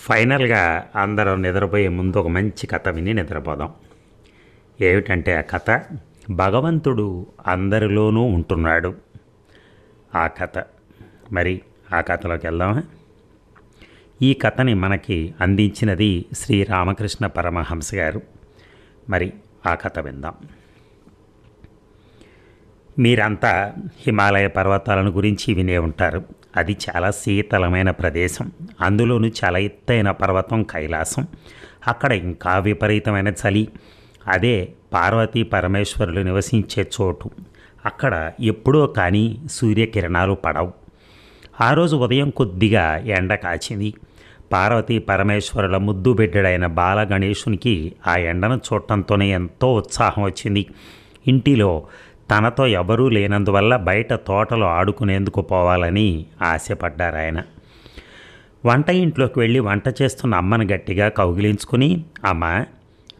ఫైనల్గా అందరం నిద్రపోయే ముందు ఒక మంచి కథ విని నిద్రపోదాం. ఏమిటంటే ఆ కథ భగవంతుడు అందరిలోనూ ఉంటున్నాడు. ఆ కథ మరి ఆ కథలోకి వెళ్దామా? ఈ కథని మనకి అందించినది శ్రీ రామకృష్ణ పరమహంస గారు. మరి ఆ కథ విందాం. మీరంతా హిమాలయ పర్వతాలను గురించి వినే ఉంటారు. అది చాలా శీతలమైన ప్రదేశం. అందులోనూ చాలా ఎత్తైన పర్వతం కైలాసం. అక్కడ ఇంకా విపరీతమైన చలి. అదే పార్వతీ పరమేశ్వరులు నివసించే చోటు. అక్కడ ఎప్పుడో కానీ సూర్యకిరణాలు పడవు. ఆ రోజు ఉదయం కొద్దిగా ఎండ కాచింది. పార్వతీ పరమేశ్వరుల ముద్దు బిడ్డడైన బాలగణేశునికి ఆ ఎండను చూడటంతోనే ఎంతో ఉత్సాహం వచ్చింది. ఇంటిలో తనతో ఎవరూ లేనందువల్ల బయట తోటలో ఆడుకునేందుకు పోవాలని ఆశపడ్డారు ఆయన. వంట ఇంట్లోకి వెళ్ళి వంట చేస్తున్న అమ్మను గట్టిగా కౌగిలించుకుని, అమ్మ,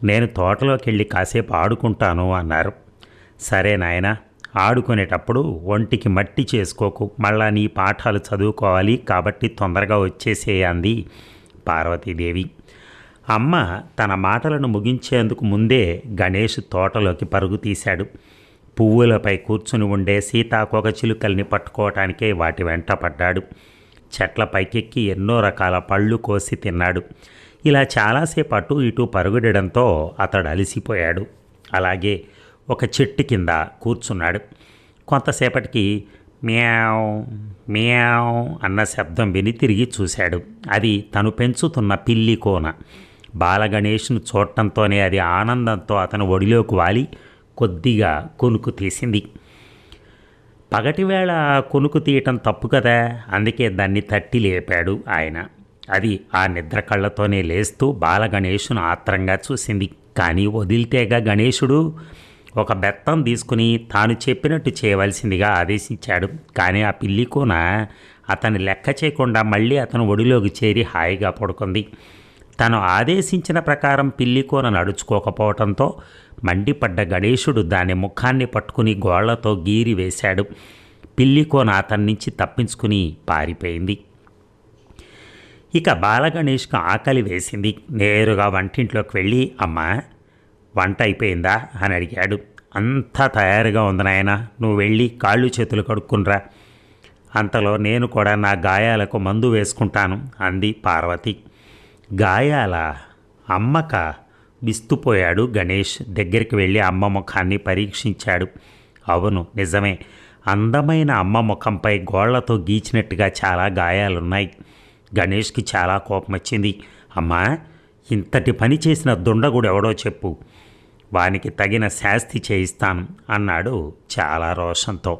నేను తోటలోకి వెళ్ళి కాసేపు ఆడుకుంటాను అన్నారు. సరే నాయన, ఆడుకునేటప్పుడు ఒంటికి మట్టి చేసుకోకు, మళ్ళా నీ పాఠాలు చదువుకోవాలి కాబట్టి తొందరగా వచ్చేసేయంది పార్వతీదేవి. అమ్మ తన మాటలను ముగించేందుకు ముందే గణేష్ తోటలోకి పరుగు తీశాడు. పువ్వులపై కూర్చుని ఉండే సీతాకోక చిలుకల్ని పట్టుకోవటానికే వాటి వెంట పడ్డాడు. చెట్ల పైకెక్కి ఎన్నో రకాల పళ్ళు కోసి తిన్నాడు. ఇలా చాలాసేపు అటు ఇటు పరుగుడడంతో అతడు అలసిపోయాడు. అలాగే ఒక చెట్టు కింద కూర్చున్నాడు. కొంతసేపటికి మ్యావ్ మ్యావ్ అన్న శబ్దం విని తిరిగి చూశాడు. అది తను పెంచుతున్న పిల్లి కోన. బాలగణేష్ను చూడటంతోనే అది ఆనందంతో అతను ఒడిలోకి వాలి కొద్దిగా కొనుకు తీసింది. పగటివేళ కొనుకు తీయటం తప్పు కదా, అందుకే దాన్ని తట్టి లేపాడు ఆయన. అది ఆ నిద్ర కళ్ళతోనే లేస్తూ బాలగణేశును ఆత్రంగా చూసింది. కానీ వదిలితేగా గణేశుడు ఒక బెత్తం తీసుకుని తాను చెప్పినట్టు చేయవలసిందిగా ఆదేశించాడు. కానీ ఆ పిల్లి కూన అతని లెక్క చేయకుండా మళ్ళీ అతను ఒడిలోకి చేరి హాయిగా పడుకుంది. తను ఆదేశించిన ప్రకారం పిల్లి కూన నడుచుకోకపోవడంతో మండిపడ్డ గణేశుడు దాని ముఖాన్ని పట్టుకుని గోళ్లతో గీరి వేశాడు. పిల్లి కోన అతని నుంచి తప్పించుకుని పారిపోయింది. ఇక బాలగణేష్కు ఆకలి వేసింది. నేరుగా వంటింట్లోకి వెళ్ళి, అమ్మ, వంట అయిపోయిందా అని అడిగాడు. అంతా తయారుగా ఉంది నాయన, నువ్వు వెళ్ళి కాళ్ళు చేతులు కడుక్కునిరా. అంతలో నేను కూడా నా గాయాలకు మందు వేసుకుంటాను అంది పార్వతి. గాయాల అమ్మక విస్తుపోయాడు గణేష్. దగ్గరికి వెళ్ళి అమ్మ ముఖాన్ని పరీక్షించాడు. అవును, నిజమే. అందమైన అమ్మ ముఖంపై గోళ్లతో గీచినట్టుగా చాలా గాయాలున్నాయి. గణేష్కి చాలా కోపం వచ్చింది. అమ్మా, ఇంతటి పని చేసిన దుండగుడు ఎవడో చెప్పు, వానికి తగిన శాస్తి చేయిస్తాను అన్నాడు చాలా రోషంతో.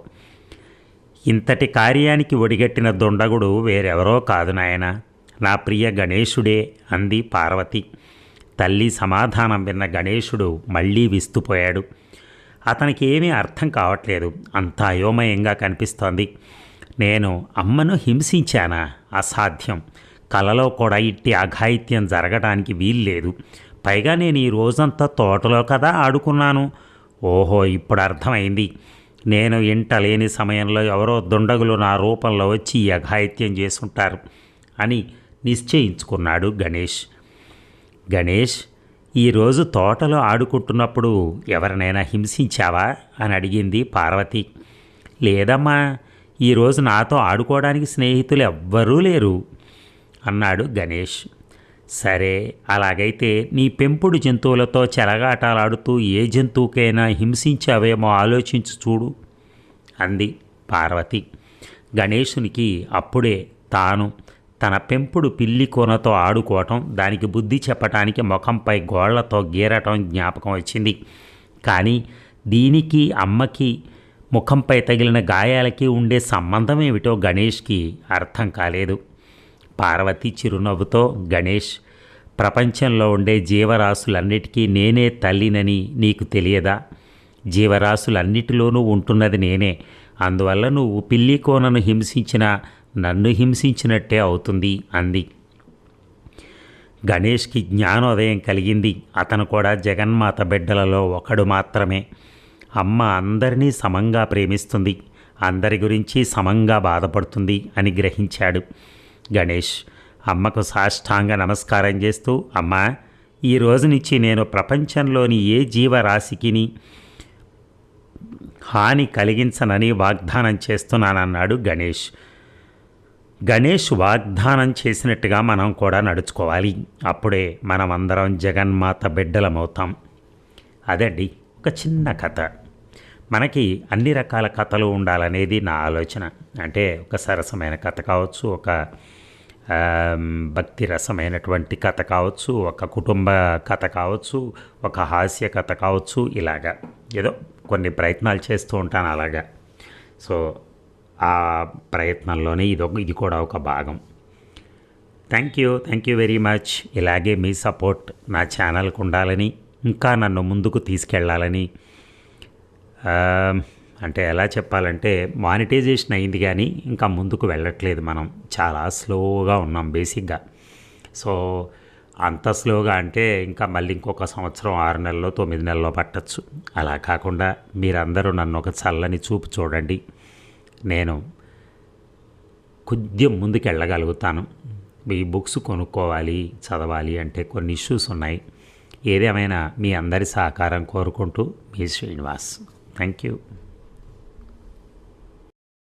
ఇంతటి కార్యానికి ఒడిగట్టిన దుండగుడు వేరెవరో కాదు నాయన, నా ప్రియ గణేశుడే అంది పార్వతి. తల్లి సమాధానం విన్న గణేశుడు మళ్ళీ విస్తుపోయాడు. అతనికి ఏమీ అర్థం కావట్లేదు. అంత అయోమయంగా కనిపిస్తోంది. నేను అమ్మను హింసించానా? అసాధ్యం. కలలో కూడా ఇట్టి అఘాయిత్యం జరగడానికి వీల్లేదు. పైగా నేను ఈ రోజంతా తోటలో కదా ఆడుకున్నాను. ఓహో, ఇప్పుడు అర్థమైంది. నేను ఇంట లేని సమయంలో ఎవరో దుండగులు నా రూపంలో వచ్చి ఈ అఘాయిత్యం చేసుంటారు అని నిశ్చయించుకున్నాడు గణేష్. గణేష్, ఈరోజు తోటలో ఆడుకుంటున్నప్పుడు ఎవరినైనా హింసించావా అని అడిగింది పార్వతి. లేదమ్మా, ఈరోజు నాతో ఆడుకోవడానికి స్నేహితులు ఎవ్వరూ లేరు అన్నాడు గణేష్. సరే, అలాగైతే నీ పెంపుడు జంతువులతో చెలగాటాలాడుతూ ఏ జంతువుకైనా హింసించావేమో ఆలోచించి చూడు అంది పార్వతి. గణేశునికి అప్పుడే తాను తన పెంపుడు పిల్లి కోనతో ఆడుకోవటం, దానికి బుద్ధి చెప్పటానికి ముఖంపై గోళ్లతో గీరటం జ్ఞాపకం వచ్చింది. కానీ దీనికి అమ్మకి ముఖంపై తగిలిన గాయాలకి ఉండే సంబంధం ఏమిటో గణేష్కి అర్థం కాలేదు. పార్వతి చిరునవ్వుతో, గణేష్, ప్రపంచంలో ఉండే జీవరాశులన్నిటికీ నేనే తల్లినని నీకు తెలియదా? జీవరాశులన్నిటిలోనూ ఉంటున్నది నేనే. అందువల్ల నువ్వు పిల్లి కోనను హింసించినా నన్ను హింసించినట్టే అవుతుంది అంది. గణేష్కి జ్ఞానోదయం కలిగింది. అతను కూడా జగన్మాత బిడ్డలలో ఒకడు మాత్రమే. అమ్మ అందరినీ సమంగా ప్రేమిస్తుంది, అందరి గురించి సమంగా బాధపడుతుంది అని గ్రహించాడు గణేష్. అమ్మకు సాష్టాంగ నమస్కారం చేస్తూ, అమ్మ, ఈ రోజు నుంచి నేను ప్రపంచంలోని ఏ జీవరాశికిని హాని కలిగించనని వాగ్దానం చేస్తున్నానన్నాడు గణేష్. గణేష్ వాగ్దానం చేసినట్టుగా మనం కూడా నడుచుకోవాలి. అప్పుడే మనమందరం జగన్మాత బిడ్డలమవుతాం. అదండి ఒక చిన్న కథ. మనకి అన్ని రకాల కథలు ఉండాలనేది నా ఆలోచన. అంటే ఒక సరసమైన కథ కావచ్చు, ఒక భక్తి రసమైనటువంటి కథ కావచ్చు, ఒక కుటుంబ కథ కావచ్చు, ఒక హాస్య కథ కావచ్చు. ఇలాగా ఏదో కొన్ని ప్రయత్నాలు చేస్తూ ఉంటాను అలాగా. సో ఆ ప్రయత్నంలోనే ఇది కూడా ఒక భాగం. Thank you very much. ఇలాగే మీ సపోర్ట్ నా ఛానల్కి ఉండాలని, ఇంకా నన్ను ముందుకు తీసుకెళ్ళాలని. అంటే ఎలా చెప్పాలంటే మానిటైజేషన్ అయింది కానీ ఇంకా ముందుకు వెళ్ళట్లేదు. మనం చాలా స్లోగా ఉన్నాం బేసిక్గా. సో అంత స్లోగా అంటే ఇంకా మళ్ళీ ఇంకొక సంవత్సరం 6 నెలల్లో 9 నెలల్లో పట్టచ్చు. అలా కాకుండా మీరందరూ నన్ను ఒక చల్లని చూపు చూడండి, నేను కొద్దిగా ముందుకు వెళ్ళగలుగుతాను. ఈ బుక్స్ కొనుక్కోవాలి, చదవాలి అంటే కొన్ని ఇష్యూస్ ఉన్నాయి. ఏదేమైనా మీ అందరి సహకారం కోరుకుంటూ మీ శ్రీనివాస్. Thank you.